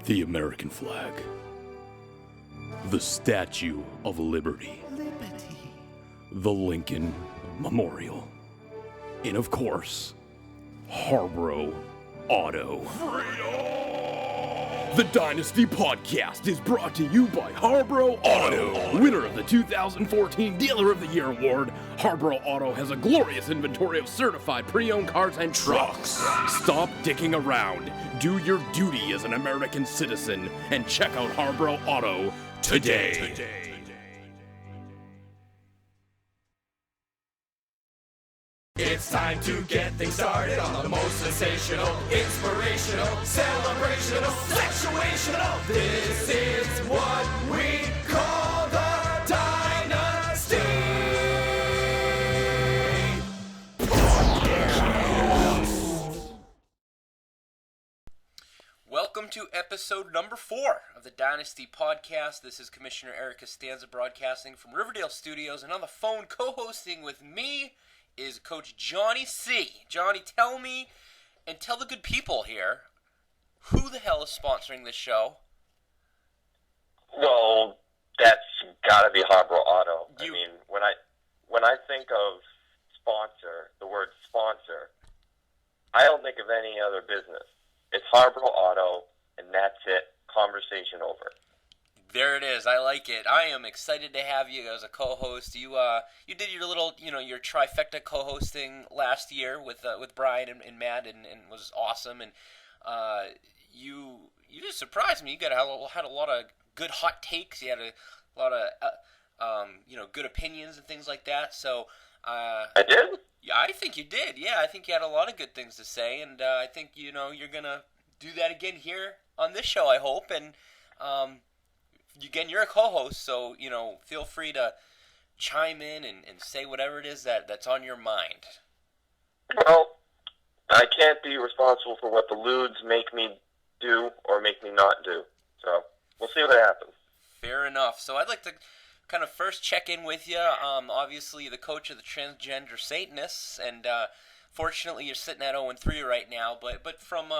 The American flag. The Statue of Liberty. The Lincoln Memorial. And of course, Harborough Auto. The Dynasty Podcast is brought to you by Harborough Auto. Winner of the 2014 Dealer of the Year Award, Harborough Auto has a glorious inventory of certified pre-owned cars and trucks. Stop dicking around. Do your duty as an American citizen and check out Harborough Auto today. It's time to get things started on the most sensational, inspirational, celebrational, situational. This is what we call the Dynasty Podcast. Welcome to episode number 4 of the Dynasty Podcast. This is Commissioner Eric Costanza broadcasting from Riverdale Studios, and on the phone co-hosting with me is Coach Johnny C. Johnny, tell me, and tell the good people here, who the hell is sponsoring this show? Well, that's got to be Harborough Auto. I mean, when I think of sponsor, the word sponsor, I don't think of any other business. It's Harborough Auto, and that's it. Conversation over. There it is. I like it. I am excited to have you as a co-host. You did your little, your trifecta co-hosting last year with Brian and Matt, and was awesome. And you just surprised me. You had a lot of good hot takes. You had a lot of good opinions and things like that. So I did? Yeah, I think you did. Yeah, I think you had a lot of good things to say, and I think you're gonna do that again here on this show, I hope. And again, you're a co-host, so, feel free to chime in and say whatever it is that's on your mind. Well, I can't be responsible for what the Ludes make me do or make me not do. So, we'll see what happens. Fair enough. So I'd like to kind of first check in with you. Obviously, the coach of the Transgender Satanists, and fortunately, you're sitting at 0-3 right now, but from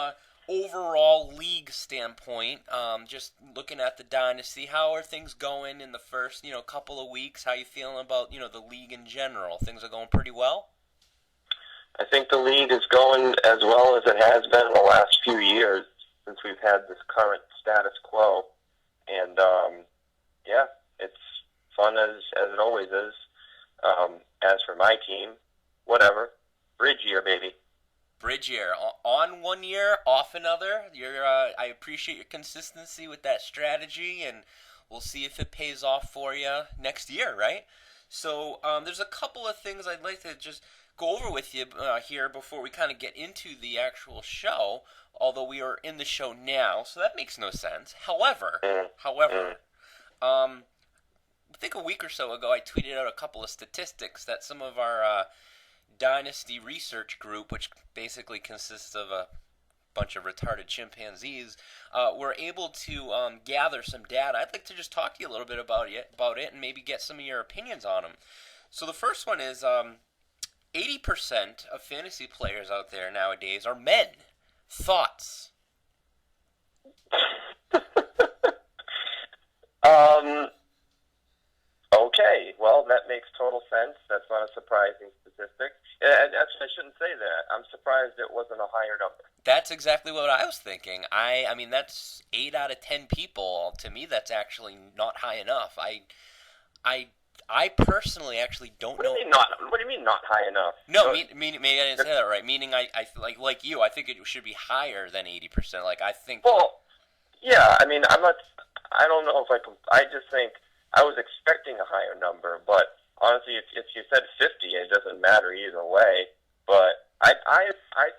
overall league standpoint, just looking at the Dynasty, how are things going in the first, couple of weeks? How you feeling about, the league in general? Things are going pretty well? I think the league is going as well as it has been in the last few years since we've had this current status quo. And, it's fun as it always is. As for my team, whatever. Bridge year, baby. Bridge year. On 1 year, off another. I appreciate your consistency with that strategy, and we'll see if it pays off for you next year, right? So there's a couple of things I'd like to just go over with you here before we kind of get into the actual show, although we are in the show now, so that makes no sense. However, I think a week or so ago I tweeted out a couple of statistics that some of our Dynasty research group, which basically consists of a bunch of retarded chimpanzees, were able to gather some data. I'd like to just talk to you a little bit about it and maybe get some of your opinions on them. So the first one is 80% of fantasy players out there nowadays are men. Thoughts? Okay, well, that makes total sense. That's not a surprising statistic. Actually, I shouldn't say that. I'm surprised it wasn't a higher number. That's exactly what I was thinking. I mean, that's 8 out of 10 people. To me, that's actually not high enough. I personally actually don't know. What do you mean not high enough? No, maybe I didn't say that right. Meaning, I like you, I think it should be higher than 80%. Like, I think. Well, yeah. I mean, I don't know if I just think I was expecting a higher number, but honestly, if you said 50, it doesn't matter either way. But I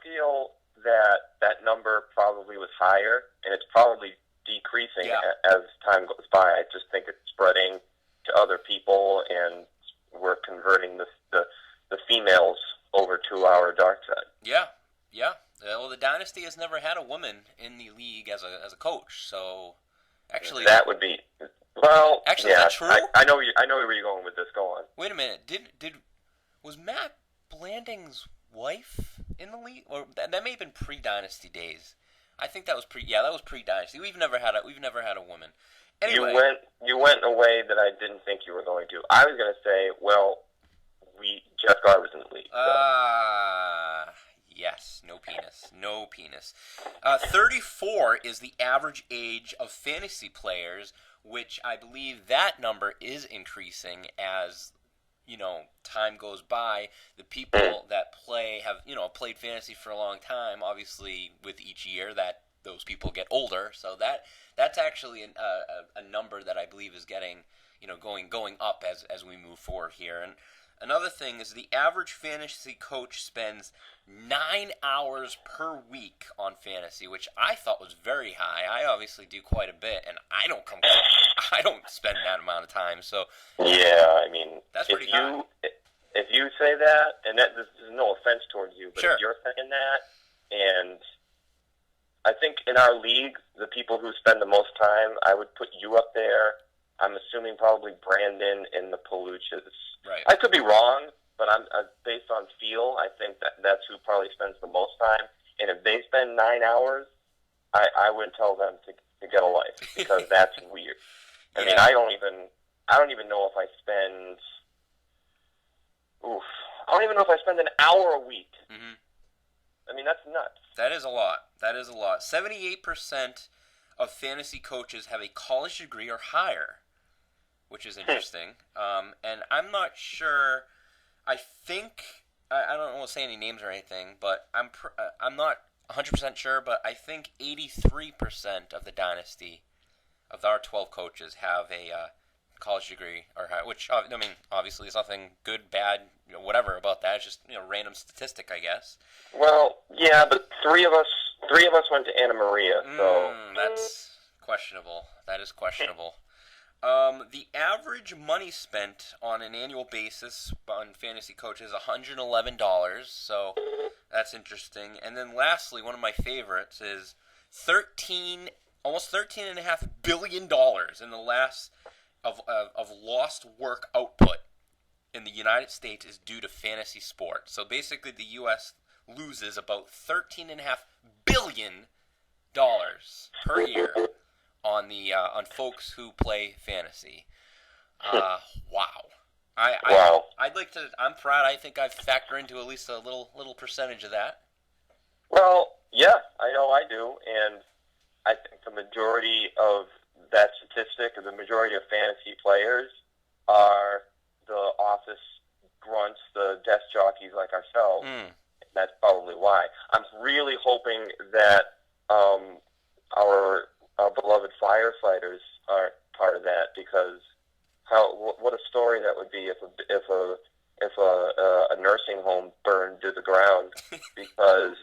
feel that number probably was higher, and it's probably decreasing as time goes by. I just think it's spreading to other people, and we're converting the females over to our dark side. Yeah. Well, the Dynasty has never had a woman in the league as a coach, so actually that would be. Well, actually, yeah, is that true? I know where you're going with this. Go on. Wait a minute. Was Matt Blanding's wife in the league? Or that may have been pre-Dynasty days. I think that was that was pre-Dynasty. We've never had a woman. Anyway, you went in a way that I didn't think you were going to. I was going to say, well, Jeff Garr was in the league. So. Yes, no penis. 34 is the average age of fantasy players, which I believe that number is increasing as time goes by. The people that have played fantasy for a long time, obviously with each year that those people get older, so that's actually a number that I believe is getting going up as we move forward here. And another thing is the average fantasy coach spends 9 hours per week on fantasy, which I thought was very high. I obviously do quite a bit, and I don't spend that amount of time. So yeah, I mean, that's pretty high. If you say that, and this is no offense towards you, but sure. If you're saying that, and I think in our league, the people who spend the most time, I would put you up there. I'm assuming probably Brandon and the Paluchas. Right. I could be wrong, but I'm based on feel. I think that's who probably spends the most time. And if they spend 9 hours, I would tell them to get a life because that's weird. I mean, I don't even know if I spend. I don't even know if I spend an hour a week. Mm-hmm. I mean, that's nuts. That is a lot. 78% of fantasy coaches have a college degree or higher, which is interesting. And I'm not sure. I think I don't want to say any names or anything, but I'm not 100% sure. But I think 83% of the Dynasty of our 12 coaches have a college degree or higher, which I mean, obviously, is nothing good, bad, whatever about that. It's just random statistic, I guess. Well, yeah, but three of us went to Anna Maria, so that's questionable. That is questionable. The average money spent on an annual basis on fantasy coaches is $111, so that's interesting. And then lastly, one of my favorites is almost $13.5 billion in the last of lost work output in the United States is due to fantasy sports. So basically, the U.S. loses about $13.5 billion per year on folks who play fantasy. Wow. Wow. I'd like to. I'm proud. I think I factor into at least a little percentage of that. Well, yeah, I know I do, and I think the majority of that statistic, or the majority of fantasy players, are the office grunts, the desk jockeys like ourselves. That's probably why. I'm really hoping that our beloved firefighters aren't part of that, because what a story that would be if a nursing home burned to the ground because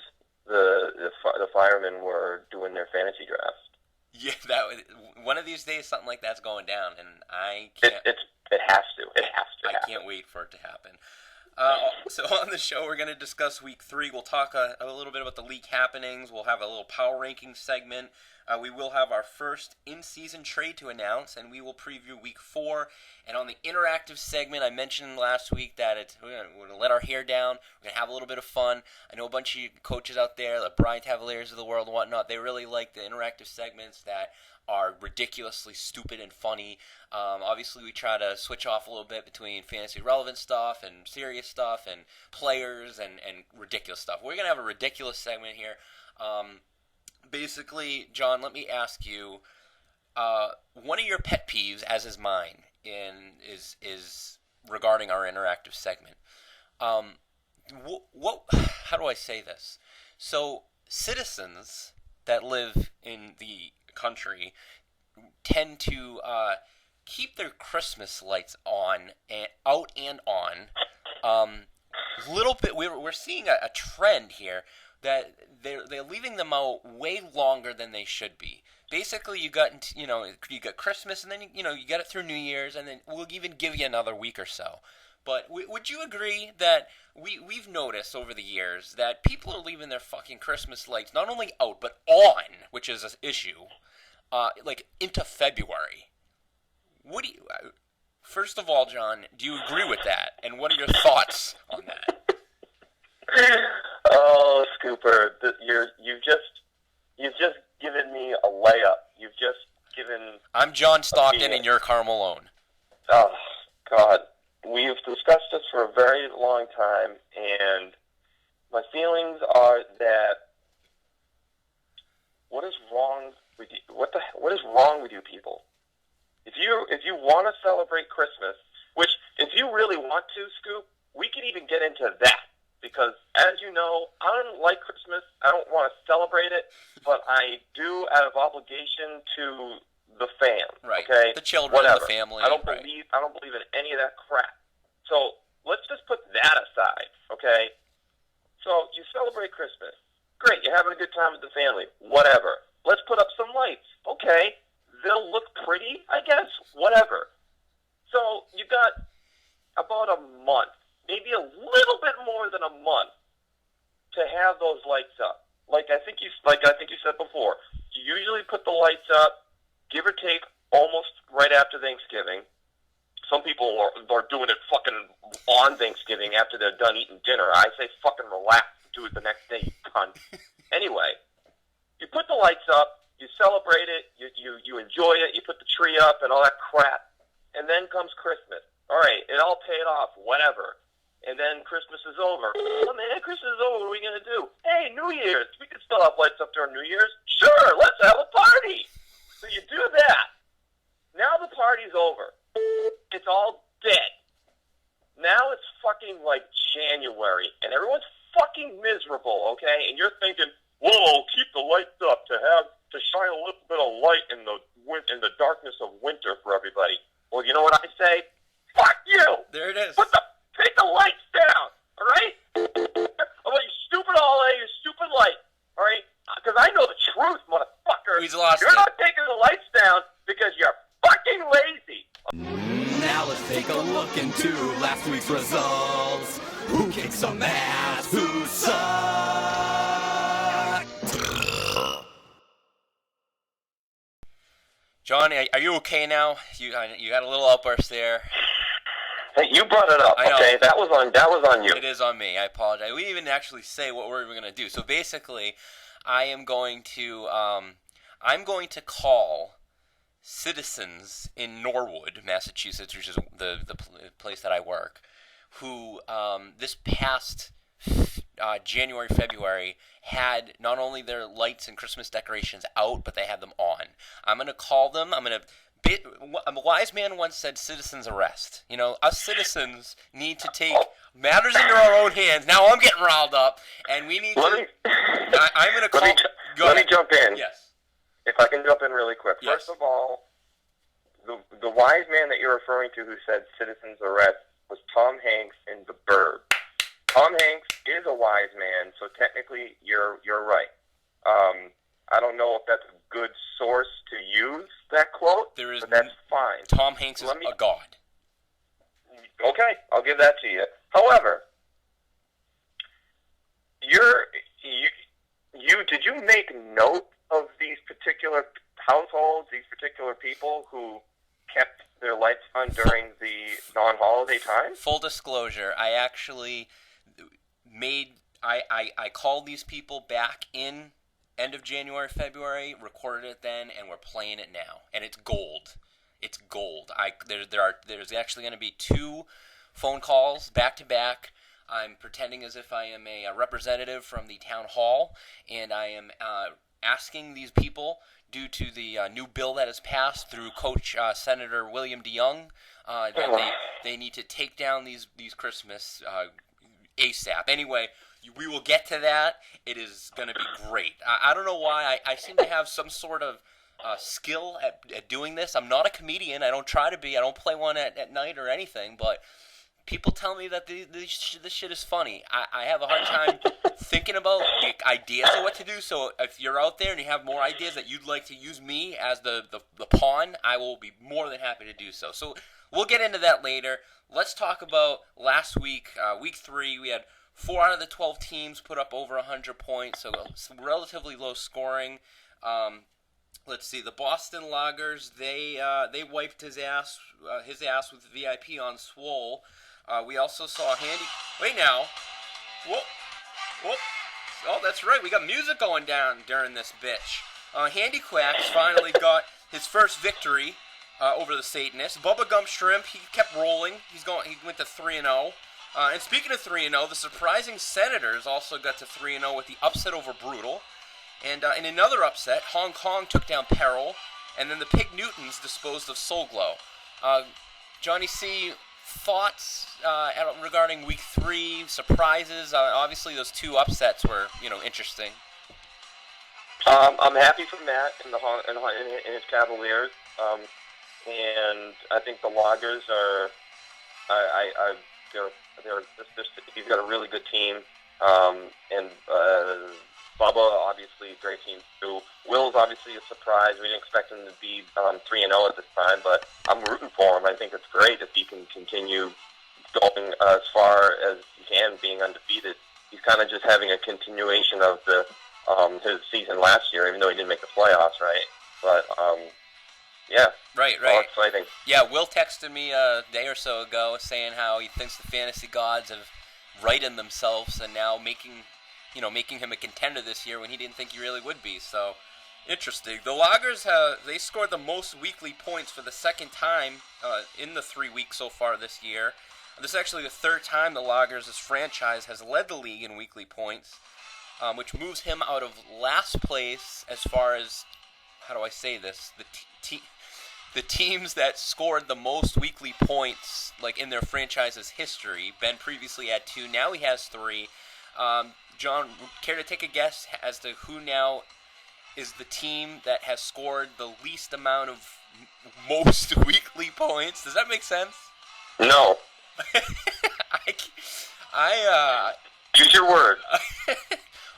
the firemen were doing their fantasy draft. Yeah, one of these days something like that's going down, and I can't. It has to. It has to. I can't wait for it to happen. So on the show, we're going to discuss Week 3. We'll talk a little bit about the league happenings. We'll have a little power ranking segment. We will have our first in-season trade to announce, and we will preview Week 4. And on the interactive segment, I mentioned last week that we're going to let our hair down. We're going to have a little bit of fun. I know a bunch of you coaches out there, the Brian Cavaliers of the world and whatnot, they really like the interactive segments that are ridiculously stupid and funny. Obviously, we try to switch off a little bit between fantasy relevant stuff and serious stuff and players and ridiculous stuff. We're going to have a ridiculous segment here. Basically, John, let me ask you, one of your pet peeves, as is mine, is regarding our interactive segment. How do I say this? So, citizens that live in the country tend to keep their Christmas lights on and out and on. Little bit, we're seeing a trend here that they're leaving them out way longer than they should be. Basically, you got Christmas, and then you get it through New Year's, and then we'll even give you another week or so. But would you agree that we've noticed over the years that people are leaving their fucking Christmas lights not only out but on, which is an issue, like into February? First of all, John, do you agree with that? And what are your thoughts on that? Oh, Scooper, You've just given me a layup. You've just given... I'm John Stockton and you're Karl Malone. Oh, God. We've discussed this for a very long time, and my feelings are that what is wrong with you? What is wrong with you people? If you want to celebrate Christmas, which if you really want to, Scoop, we could even get into that. Because, as you know, I don't like Christmas. I don't want to celebrate it, but I do out of obligation to the fam. Right. Okay. The children, whatever. The family. I don't believe in any of that crap. So let's just put that aside. Okay. So you celebrate Christmas. Great. You're having a good time with the family. Whatever. Let's put up some lights. Okay. They'll look pretty, I guess. Whatever. So you got about a month. Maybe a little bit more than a month to have those lights up. Like I think you said before, you usually put the lights up, give or take, almost right after Thanksgiving. Some people are doing it fucking on Thanksgiving after they're done eating dinner. I say fucking relax and do it the next day, you cunt. Anyway, you put the lights up, you celebrate it, you enjoy it, you put the tree up and all that crap, and then comes Christmas. All right, it all paid off, whatever. And then Christmas is over. Oh, man, Christmas is over. What are we going to do? Hey, New Year's. We can still have lights up during New Year's. Sure, let's have a party. So you do that. Now the party's over. It's all dead. Now it's fucking like January, and everyone's fucking miserable, okay? And you're thinking, whoa, keep the lights up to shine a little bit of light in the darkness of winter for everybody. Well, you know what I say? Fuck you. There it is. Take the lights down, all right? I'm like, you stupid you stupid light, all right? Because I know the truth, motherfucker. He's lost You're it. not taking the lights down because you're fucking lazy. Now let's take a look into last week's results. Who kicked some ass? Who sucked? Johnny, are you okay now? You got a little outburst there. Hey, you brought it up. I know. Okay, that was on you. It is on me. I apologize. We didn't even actually say what we're going to do. So basically, I'm going to call citizens in Norwood, Massachusetts, which is the place that I work, who this past January, February had not only their lights and Christmas decorations out, but they had them on. I'm going to call them. A wise man once said, citizens arrest. You know, us citizens need to take matters into our own hands. Now I'm getting riled up, and we need I'm going to call... Let me jump in. Yes. If I can jump in really quick. Yes. First of all, the wise man that you're referring to who said citizens arrest was Tom Hanks in The Bird. Tom Hanks is a wise man, so technically you're right. I don't know if that's a good source to use that quote, but that's fine. Tom Hanks is a god. Okay, I'll give that to you. However, did you make note of these particular households, these particular people who kept their lights on during the non-holiday time? Full disclosure, I actually I called these people back in end of January, February, recorded it then, and we're playing it now. And it's gold. It's gold. There's actually going to be 2 phone calls back to back. I'm pretending as if I am a representative from the town hall, and I am asking these people, due to the new bill that has passed through Coach Senator William DeYoung, that they need to take down these Christmas ASAP. Anyway, we will get to that. It is going to be great. I don't know why. I seem to have some sort of skill at doing this. I'm not a comedian. I don't try to be. I don't play one at night or anything, but people tell me that this shit is funny. I have a hard time thinking about the ideas of what to do, so if you're out there and you have more ideas that you'd like to use me as the pawn, I will be more than happy to do so. So we'll get into that later. Let's talk about last week, week 3. We had 4 out of the 12 teams put up over 100 points, so some relatively low scoring. Let's see, the Boston Loggers, they wiped his ass with VIP on Swole. We also saw Wait now. Whoop. Oh, that's right. We got music going down during this bitch. Handy Quacks finally got his first victory over the Satanists. Bubblegum Shrimp, he kept rolling. He went to 3-0. And speaking of 3-0, the surprising Senators also got to 3-0 with the upset over Brutal. And in another upset, Hong Kong took down Peril, and then the Pig Newtons disposed of Soul Glow. Johnny C., thoughts regarding Week 3, surprises? Obviously, those two upsets were, interesting. I'm happy for Matt and his Cavaliers, and I think the Loggers are. He's got a really good team, and Bubba obviously a great team too. Will's obviously a surprise. We didn't expect him to be 3-0 at this time, but I'm rooting for him. I think it's great if he can continue going as far as he can, being undefeated. He's kind of just having a continuation of his season last year, even though he didn't make the playoffs, right? But yeah, right. All exciting. Yeah, Will texted me a day or so ago saying how he thinks the fantasy gods have righted themselves and now making him a contender this year when he didn't think he really would be. So, interesting. The Loggers, they scored the most weekly points for the second time in the 3 weeks so far this year. This is actually the third time the Loggers, this franchise, has led the league in weekly points, which moves him out of last place as far as, how do I say this, the teams that scored the most weekly points in their franchise's history. Ben previously had 2, now he has 3. John, care to take a guess as to who now is the team that has scored the least amount of most weekly points? Does that make sense? No. Use your word.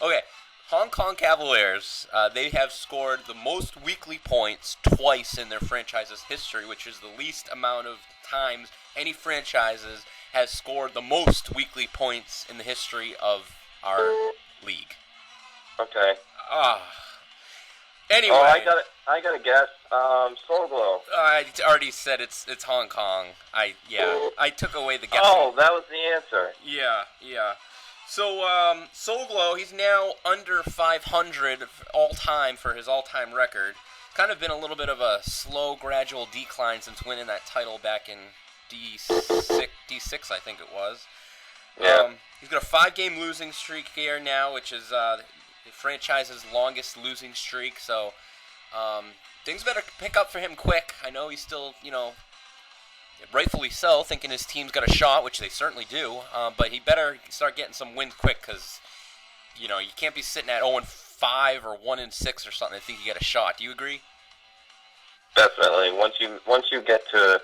Okay. Hong Kong Cavaliers, they have scored the most weekly points twice in their franchise's history, which is the least amount of times any franchises has scored the most weekly points in the history of our league. Okay. Anyway. Oh, I got to guess. Soul Glow. I already said it's Hong Kong. I took away the guessing. Oh, that was the answer. Yeah. So, Soul Glow, he's now under 500 all-time for his all-time record. Kind of been a little bit of a slow, gradual decline since winning that title back in D6, I think it was. Yeah. He's got a 5-game losing streak here now, which is the franchise's longest losing streak. So things better pick up for him quick. I know he's still, rightfully so, thinking his team's got a shot, which they certainly do. But he better start getting some wins quick because, you can't be sitting at 0-5 or 1-6 or something and think you got a shot. Do you agree? Definitely. Once you get to,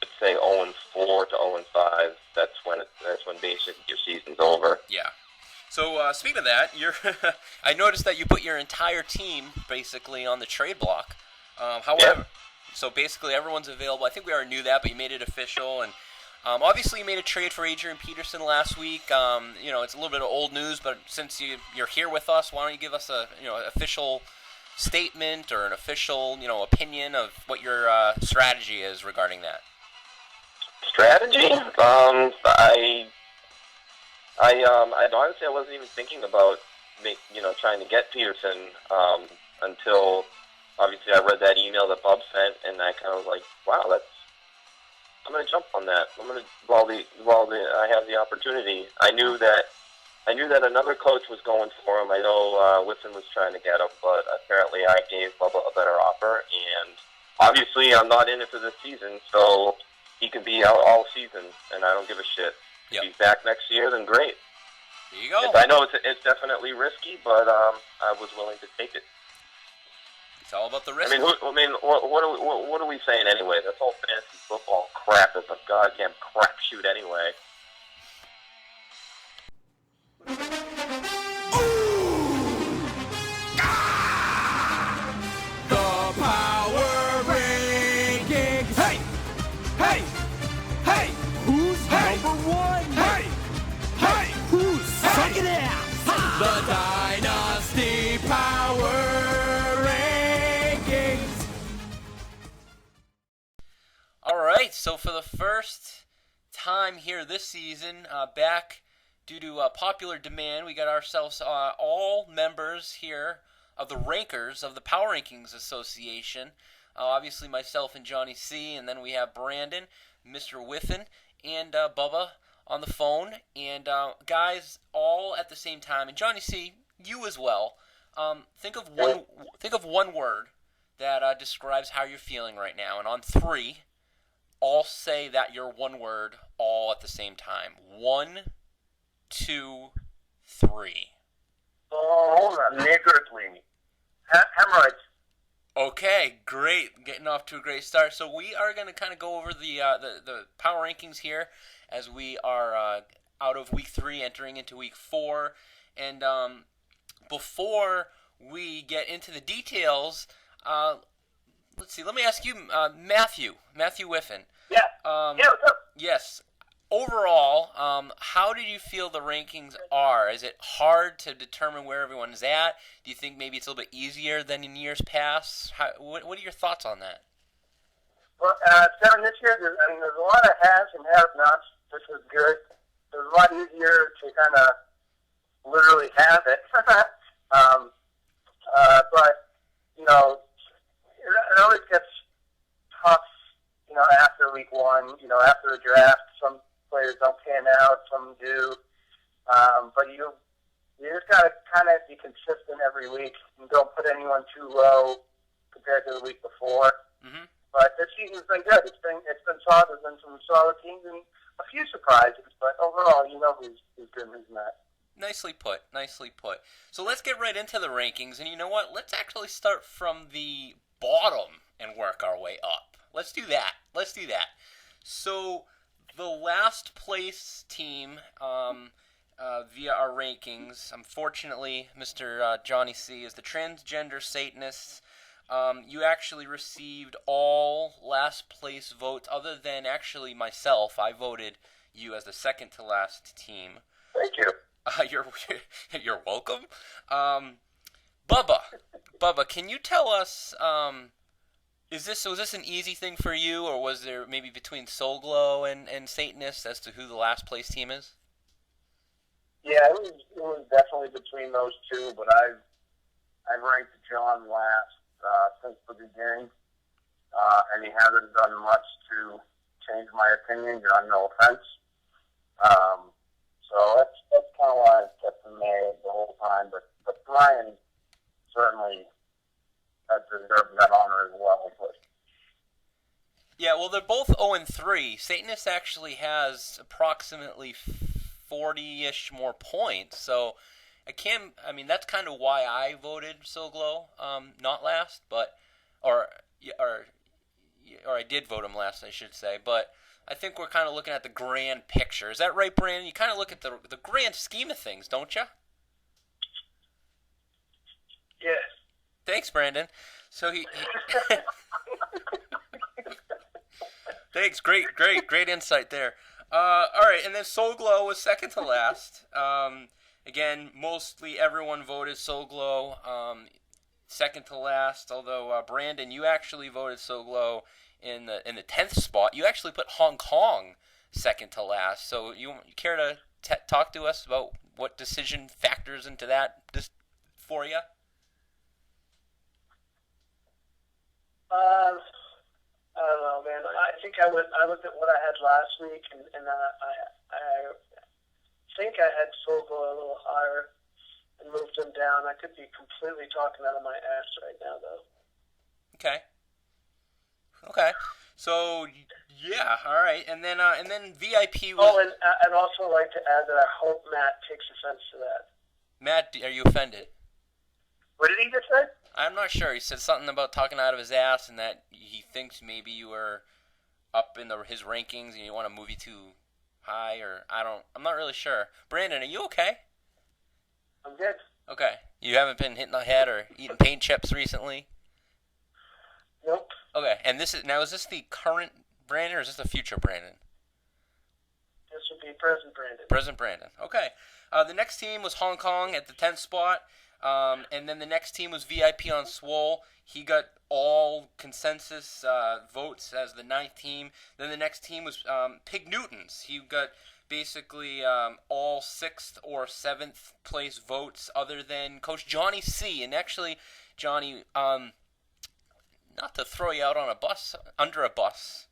let's say, 0-4 to 0-5, that's when basically your season's over. Yeah. So speaking of that, I noticed that you put your entire team basically on the trade block. However, so basically everyone's available. I think we already knew that, but you made it official, and obviously you made a trade for Adrian Peterson last week. It's a little bit of old news, but since you're here with us, why don't you give us a official statement or an official opinion of what your strategy is regarding that? Strategy? I honestly wasn't even thinking about trying to get Peterson until obviously I read that email that Bob sent, and I kind of was like, wow, I'm going to jump on that. While I have the opportunity. I knew that another coach was going for him. I know Whitson was trying to get him, but apparently I gave Bubba a better offer, and obviously I'm not in it for this season, so he can be out all season, and I don't give a shit. Yep. If he's back next year, then great. There you go. I know it's definitely risky, but I was willing to take it. It's all about the risk. What are we saying anyway? This whole fantasy football crap is a goddamn crapshoot anyway. The Power Rankings. Hey, who's number one? Hey, who's second ass? The Dynasty Power Rankings. All right, so for the first time here this season, back due to popular demand, we got ourselves all members here of the Rankers of the Power Rankings Association. Obviously, myself and Johnny C, and then we have Brandon, Mr. Whiffen, and Bubba on the phone. And guys, all at the same time, and Johnny C, you as well. Think of one word that describes how you're feeling right now, and on 3, all say that your one word all at the same time. 1, 2, 3. Oh, hold on, niggardly. Hemorrhoids. Okay, great. Getting off to a great start. So we are going to kind of go over the power rankings here as we are out of week 3, entering into week 4. And before we get into the details, let's see. Let me ask you, Matthew Whiffen. Yeah. What's up? Yes. Overall, how did you feel the rankings are? Is it hard to determine where everyone's at? Do you think maybe it's a little bit easier than in years past? What are your thoughts on that? Well, Devin, this year, there's a lot of haves and have-nots, which was good. It was a lot easier to kind of literally have it. But, it always gets tough, after week 1, after the draft. Some players don't pan out, some do. But you just got to kind of be consistent every week and don't put anyone too low compared to the week before. Mm-hmm. But this season's been good. It's been solid. There's been some solid teams and a few surprises, but overall, who's good and who's not. Nicely put. So let's get right into the rankings, and you know what? Let's actually start from the bottom and work our way up. Let's do that. So the last place team via our rankings, unfortunately, Mr. Johnny C, is the Transgender Satanists. You actually received all last place votes other than actually myself. I voted you as the second to last team. Thank you. You're welcome. Bubba, can you tell us, was this an easy thing for you, or was there maybe between Soul Glow and Satanists as to who the last place team is? Yeah, it was definitely between those two, but I've ranked John last since the beginning, and he hasn't done much to change my opinion. John, no offense. So that's kind of why I've kept him there the whole time. But Brian certainly has deserved that honor as well. But yeah, well, they're both 0-3. Satanist actually has approximately 40-ish more points. So that's kind of why I voted Soul Glow not last, or I did vote him last, I should say. But I think we're kind of looking at the grand picture. Is that right, Brandon? You kind of look at the grand scheme of things, don't you? yeah. Thanks, Brandon. So he thanks. Great insight there. All right, and then Soul Glow was second to last. Again, mostly everyone voted Soul Glow second to last. Although Brandon, you actually voted Soul Glow in the 10th spot. You actually put Hong Kong second to last. So you care to talk to us about what decision factors into that for you? I don't know, man. I think I looked at what I had last week, and I think I had Soul Glow a little higher and moved him down. I could be completely talking out of my ass right now, though. Okay. So yeah, all right, and then VIP was. Oh, and I'd also like to add that I hope Matt takes offense to that. Matt, are you offended? What did he just say? I'm not sure. He said something about talking out of his ass, and that he thinks maybe you were up in his rankings, and you want to move you too high, or I'm not really sure. Brandon, are you okay? I'm good. Okay. You haven't been hitting the head or eating paint chips recently? Nope. Okay. And is this the current Brandon, or is this the future Brandon? This would be present Brandon. Present Brandon. Okay. The next team was Hong Kong at the 10th spot. And then the next team was VIP on Swole. He got all consensus votes as the 9th team. Then the next team was Pig Newtons. He got basically all 6th or 7th place votes other than Coach Johnny C. And actually, Johnny, not to throw you out on a bus, under a bus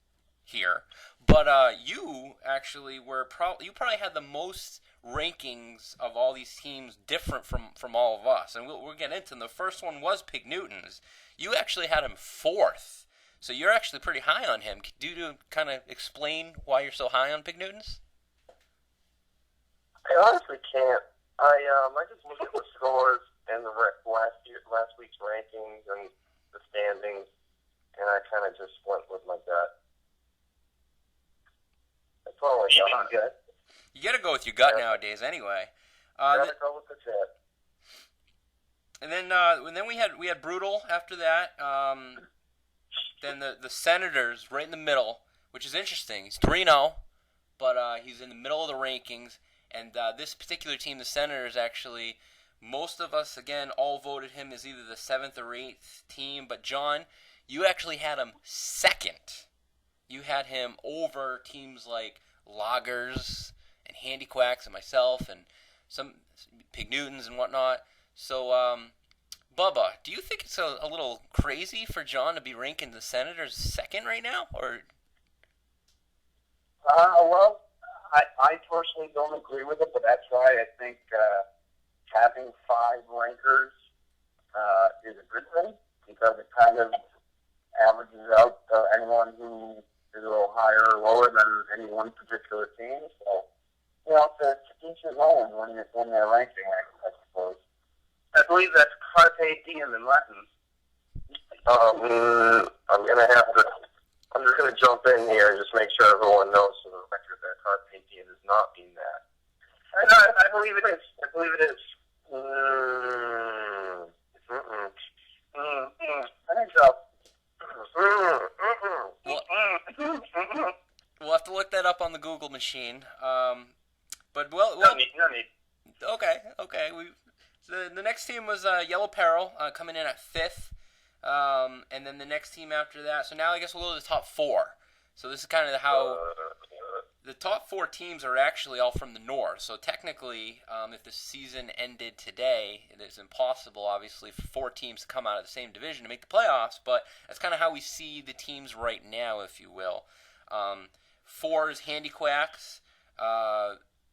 here, but you actually you probably had the most rankings of all these teams different from all of us. And we'll get into them. The first one was Pig Newton's. You actually had him 4th. So you're actually pretty high on him. Do you kind of explain why you're so high on Pig Newton's? I honestly can't. I just look at the scores and the last week's rankings and the standings, and I kind of just went with my gut. That's all I got. Good. You got to go with your gut nowadays, anyway. Gotta go with the gut. And then we had Brutal after that. Then the Senators right in the middle, which is interesting. He's 3-0, but he's in the middle of the rankings. And this particular team, the Senators, actually, most of us, again, all voted him as either the 7th or 8th team. But, John, you actually had him 2nd. You had him over teams like Loggers and Handy Quacks and myself and some Pig Newtons and whatnot. So, Bubba, do you think it's a little crazy for John to be ranking the Senators 2nd right now? Or Well, I personally don't agree with it, but that's why I think having 5 rankers is a good thing, because it kind of averages out anyone who is a little higher or lower than any one particular team. So, it's a decent own when they're ranking, I suppose. I believe that's Carpe Diem in Latin. I'm just gonna jump in here and just make sure everyone knows for the record that Carpe Diem does not mean that. I believe it is. I believe it is. I think so. We'll have to look that up on the Google machine. But No need. Okay. The next team was Yellow Peril coming in at 5th, and then the next team after that. So now I guess we'll go to the top 4. So this is kind of how the top 4 teams are actually all from the north. So technically, if the season ended today, it is impossible, obviously, for 4 teams to come out of the same division to make the playoffs. But that's kind of how we see the teams right now, if you will. 4 is Handy Quacks.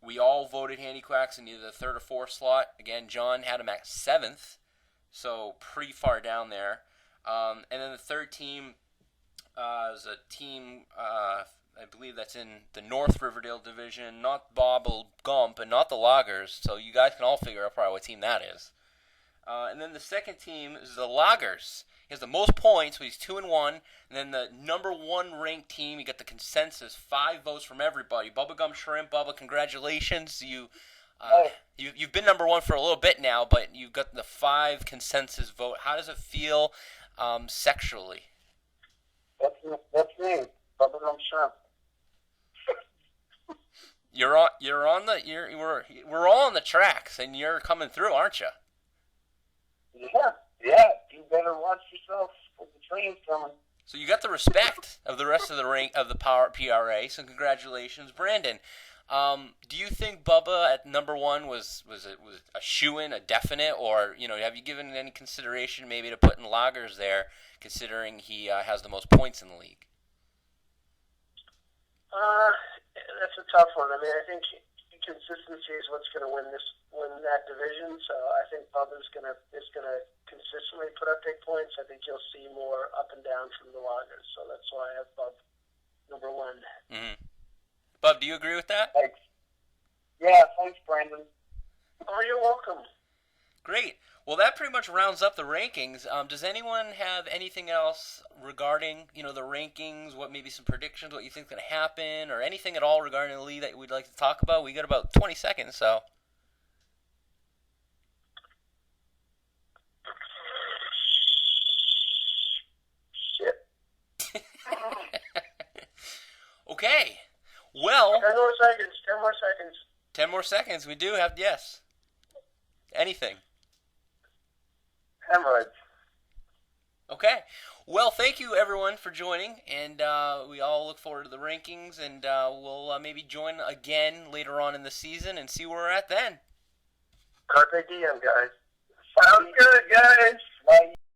We all voted Handy Quacks in either the 3rd or 4th slot. Again, John had him at 7th, so pretty far down there. And then the 3rd team is a team, I believe that's in the North Riverdale division, not Bobble Gump and not the Loggers, so you guys can all figure out probably what team that is. And then the 2nd team is the Loggers. He has the most points, so he's 2-1. And then the number 1 ranked team, you get the consensus, 5 votes from everybody. Bubblegum Shrimp, Bubba, congratulations. You've been number 1 for a little bit now, but you've got the 5 consensus vote. How does it feel sexually? That's me, Bubblegum Shrimp. We're all on the tracks, and you're coming through, aren't you? Yeah. You better watch yourself with the trains coming. So you got the respect of the rest of the rank of the Power PRA. So congratulations, Brandon. Do you think Bubba at number 1 was a shoo-in, a definite, or have you given any consideration maybe to putting Loggers there, considering he has the most points in the league? That's a tough one. I mean, I think consistency is what's going to win that division. So I think Bubba's going to consistently put up big points. I think you'll see more up and down from the Loggers. So that's why I have Bub number 1. Mm-hmm. Bub, do you agree with that? Thanks. Yeah, thanks, Brandon. Oh, you're welcome. Great. Well, that pretty much rounds up the rankings. Does anyone have anything else regarding, the rankings, what maybe some predictions, what you think is going to happen, or anything at all regarding the league that we'd like to talk about? We got about 20 seconds, so. Shit. Okay. Well. 10 more seconds. 10 more seconds. We do have, yes. Anything. Hemorrhoids. Okay. Well, thank you, everyone, for joining, and we all look forward to the rankings, and we'll maybe join again later on in the season and see where we're at then. Carpe diem, guys. Sounds good, guys. Bye.